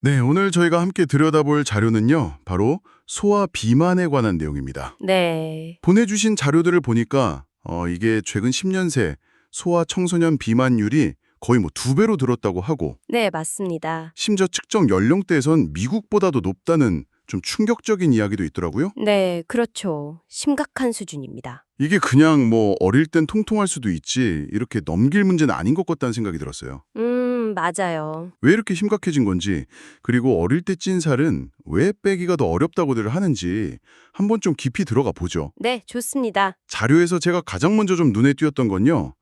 네, 오늘 저희가 함께 들여다볼 자료는요, 바로 소아 비만에 관한 내용입니다. 네. 보내주신 자료들을 보니까 이게 최근 10년 새 소아 청소년 비만율이 거의 뭐 2배로 늘었다고 하고 네, 맞습니다. 심지어 측정 연령대에선 미국보다도 높다는 좀 충격적인 이야기도 있더라고요. 네, 그렇죠. 심각한 수준입니다. 이게 그냥 뭐 어릴 땐 통통할 수도 있지 이렇게 넘길 문제는 아닌 것 같다는 생각이 들었어요. 맞아요. 왜 이렇게 심각해진 건지, 그리고 어릴 때 찐 살은 왜 빼기가 더 어렵다고들 하는지 한번 좀 깊이 들어가 보죠. 네, 좋습니다. 자료에서 제가 가장 먼저 좀 눈에 띄었던 건요.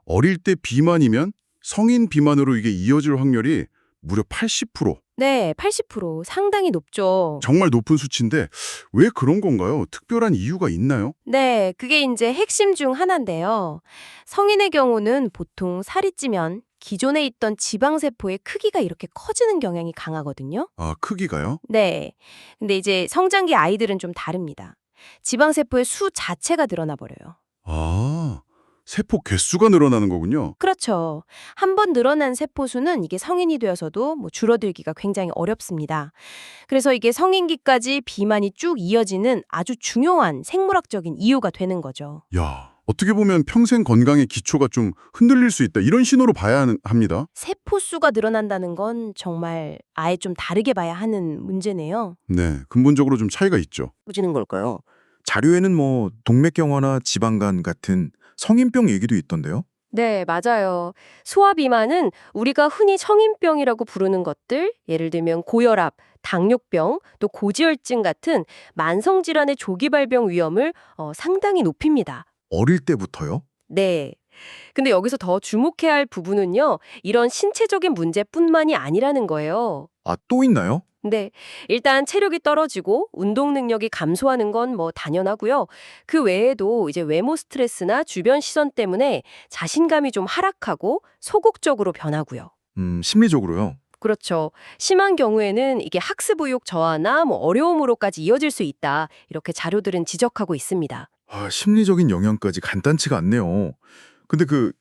어릴 때 비만이면 성인 비만으로 이게 이어질 확률이 무려 80%. 네, 80% 상당히 높죠. 정말 높은 수치인데 왜 그런 건가요? 특별한 이유가 있나요? 네, 그게 이제 핵심 중 하나인데요. 성인의 경우는 보통 살이 찌면 기존에 있던 지방세포의 크기가 이렇게 커지는 경향이 강하거든요. 아, 크기가요? 네. 근데 이제 성장기 아이들은 좀 다릅니다. 지방세포의 수 자체가 늘어나 버려요. 아, 세포 개수가 늘어나는 거군요. 그렇죠. 한 번 늘어난 세포수는 이게 성인이 되어서도 줄어들기가 굉장히 어렵습니다. 그래서 이게 성인기까지 비만이 쭉 이어지는 아주 중요한 생물학적인 이유가 되는 거죠. 야, 어떻게 보면 평생 건강의 기초가 좀 흔들릴 수 있다. 이런 신호로 봐야 합니다. 세포수가 늘어난다는 건 정말 아예 좀 다르게 봐야 하는 문제네요. 네, 근본적으로 좀 차이가 있죠. 퍼지는 걸까요? 자료에는 뭐 동맥경화나 지방간 같은 성인병 얘기도 있던데요. 네, 맞아요. 소아비만은 우리가 흔히 성인병이라고 부르는 것들, 예를 들면 고혈압, 당뇨병, 또 고지혈증 같은 만성질환의 조기 발병 위험을 상당히 높입니다. 어릴 때부터요? 네. 근데 여기서 더 주목해야 할 부분은요, 이런 신체적인 문제뿐만이 아니라는 거예요. 아, 또 있나요? 네. 일단 체력이 떨어지고 운동 능력이 감소하는 건 뭐 당연하고요. 그 외에도 이제 외모 스트레스나 주변 시선 때문에 자신감이 좀 하락하고 소극적으로 변하고요. 심리적으로요. 그렇죠. 심한 경우에는 이게 학습 의욕 저하나 어려움으로까지 이어질 수 있다. 이렇게 자료들은 지적하고 있습니다. 아, 심리적인 영향까지 간단치가 않네요. 근데 그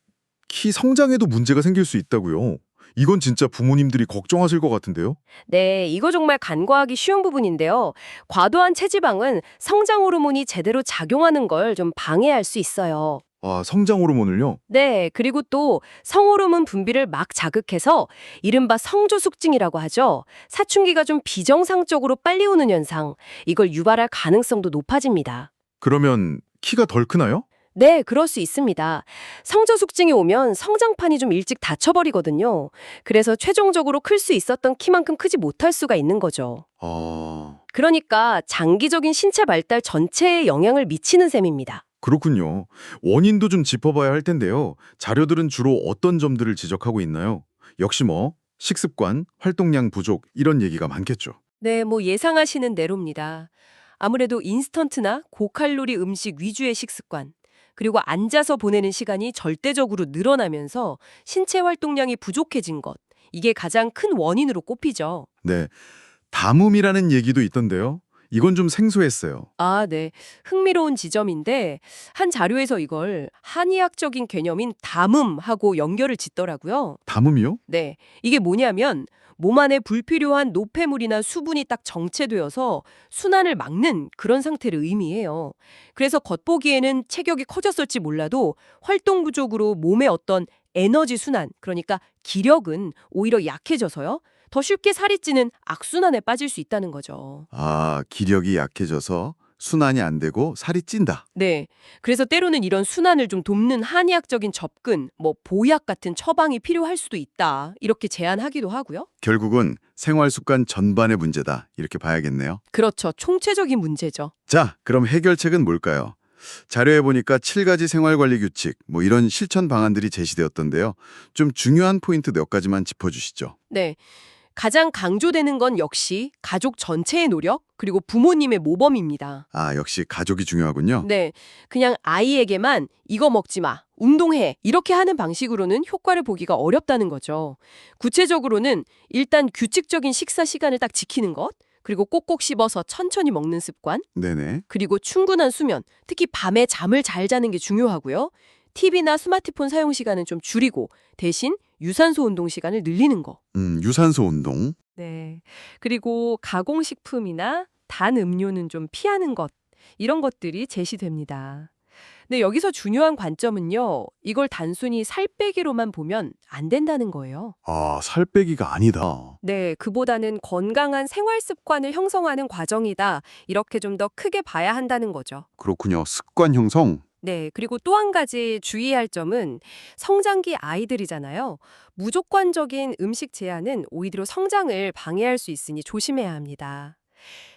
키 성장에도 문제가 생길 수 있다고요. 이건 진짜 부모님들이 걱정하실 것 같은데요. 네, 이거 정말 간과하기 쉬운 부분인데요. 과도한 체지방은 성장 호르몬이 제대로 작용하는 걸 좀 방해할 수 있어요. 아, 성장 호르몬을요? 네, 그리고 또 성호르몬 분비를 막 자극해서 이른바 성조숙증이라고 하죠. 사춘기가 좀 비정상적으로 빨리 오는 현상, 이걸 유발할 가능성도 높아집니다. 그러면 키가 덜 크나요? 네, 그럴 수 있습니다. 성저숙증이 오면 성장판이 좀 일찍 닫혀버리거든요. 그래서 최종적으로 클 수 있었던 키만큼 크지 못할 수가 있는 거죠. 아, 그러니까 장기적인 신체 발달 전체에 영향을 미치는 셈입니다. 그렇군요. 원인도 좀 짚어봐야 할 텐데요. 자료들은 주로 어떤 점들을 지적하고 있나요? 역시 뭐 식습관, 활동량 부족 이런 얘기가 많겠죠. 네, 예상하시는 대로입니다. 아무래도 인스턴트나 고칼로리 음식 위주의 식습관, 그리고 앉아서 보내는 시간이 절대적으로 늘어나면서 신체 활동량이 부족해진 것, 이게 가장 큰 원인으로 꼽히죠. 네, 담음이라는 얘기도 있던데요. 이건 좀 생소했어요. 아, 네. 흥미로운 지점인데 한 자료에서 이걸 한의학적인 개념인 담음하고 연결을 짓더라고요. 담음이요? 네. 이게 뭐냐면 몸 안에 불필요한 노폐물이나 수분이 딱 정체되어서 순환을 막는 그런 상태를 의미해요. 그래서 겉보기에는 체격이 커졌을지 몰라도 활동 부족으로 몸의 어떤 에너지 순환, 그러니까 기력은 오히려 약해져서요. 더 쉽게 살이 찌는 악순환에 빠질 수 있다는 거죠. 아, 기력이 약해져서 순환이 안 되고 살이 찐다. 네. 그래서 때로는 이런 순환을 좀 돕는 한의학적인 접근, 보약 같은 처방이 필요할 수도 있다. 이렇게 제안하기도 하고요. 결국은 생활 습관 전반의 문제다. 이렇게 봐야겠네요. 그렇죠. 총체적인 문제죠. 자, 그럼 해결책은 뭘까요? 자료에 보니까 7가지 생활관리 규칙, 이런 실천 방안들이 제시되었던데요. 좀 중요한 포인트 몇 가지만 짚어주시죠. 네. 가장 강조되는 건 역시 가족 전체의 노력, 그리고 부모님의 모범입니다. 아, 역시 가족이 중요하군요. 네. 그냥 아이에게만 이거 먹지 마, 운동해, 이렇게 하는 방식으로는 효과를 보기가 어렵다는 거죠. 구체적으로는 일단 규칙적인 식사 시간을 딱 지키는 것, 그리고 꼭꼭 씹어서 천천히 먹는 습관, 네네. 그리고 충분한 수면, 특히 밤에 잠을 잘 자는 게 중요하고요. TV나 스마트폰 사용 시간은 좀 줄이고 대신 유산소 운동 시간을 늘리는 거. 유산소 운동. 네. 그리고 가공식품이나 단 음료는 좀 피하는 것. 이런 것들이 제시됩니다. 근데 여기서 중요한 관점은요. 이걸 단순히 살 빼기로만 보면 안 된다는 거예요. 아, 살 빼기가 아니다. 네, 그보다는 건강한 생활 습관을 형성하는 과정이다. 이렇게 좀 더 크게 봐야 한다는 거죠. 그렇군요. 습관 형성. 네, 그리고 또 한 가지 주의할 점은 성장기 아이들이잖아요. 무조건적인 음식 제한은 오히려 성장을 방해할 수 있으니 조심해야 합니다.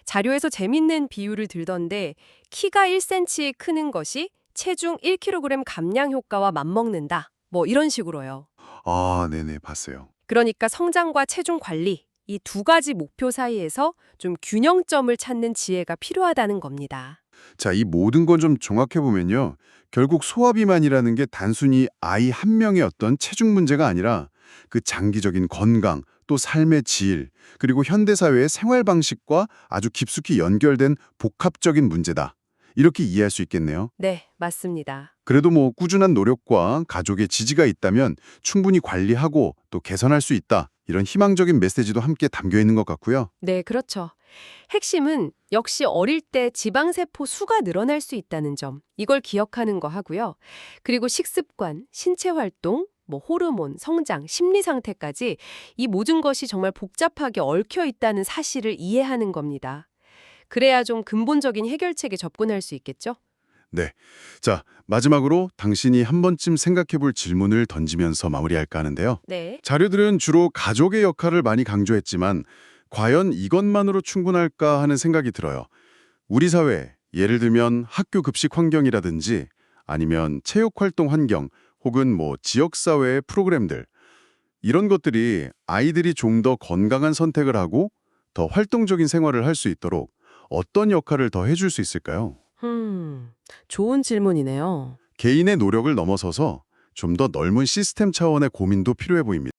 자료에서 재밌는 비유를 들던데 키가 1cm 크는 것이 체중 1kg 감량 효과와 맞먹는다. 뭐 이런 식으로요. 아, 네네, 봤어요. 그러니까 성장과 체중 관리, 이 두 가지 목표 사이에서 좀 균형점을 찾는 지혜가 필요하다는 겁니다. 자, 이 모든 건 좀 종합해보면요. 결국 소화비만이라는 게 단순히 아이 한 명의 어떤 체중 문제가 아니라 그 장기적인 건강, 또 삶의 질, 그리고 현대사회의 생활 방식과 아주 깊숙이 연결된 복합적인 문제다. 이렇게 이해할 수 있겠네요. 네, 맞습니다. 그래도 뭐 꾸준한 노력과 가족의 지지가 있다면 충분히 관리하고 또 개선할 수 있다. 이런 희망적인 메시지도 함께 담겨 있는 것 같고요. 네, 그렇죠. 핵심은 역시 어릴 때 지방세포 수가 늘어날 수 있다는 점, 이걸 기억하는 거 하고요. 그리고 식습관, 신체 활동, 뭐 호르몬, 성장, 심리 상태까지 이 모든 것이 정말 복잡하게 얽혀 있다는 사실을 이해하는 겁니다. 그래야 좀 근본적인 해결책에 접근할 수 있겠죠? 네. 자, 마지막으로 당신이 한 번쯤 생각해 볼 질문을 던지면서 마무리할까 하는데요. 네. 자료들은 주로 가족의 역할을 많이 강조했지만 과연 이것만으로 충분할까 하는 생각이 들어요. 우리 사회, 예를 들면 학교 급식 환경이라든지 아니면 체육 활동 환경 혹은 뭐 지역사회의 프로그램들 이런 것들이 아이들이 좀 더 건강한 선택을 하고 더 활동적인 생활을 할 수 있도록 어떤 역할을 더 해줄 수 있을까요? 좋은 질문이네요. 개인의 노력을 넘어서서 좀 더 넓은 시스템 차원의 고민도 필요해 보입니다.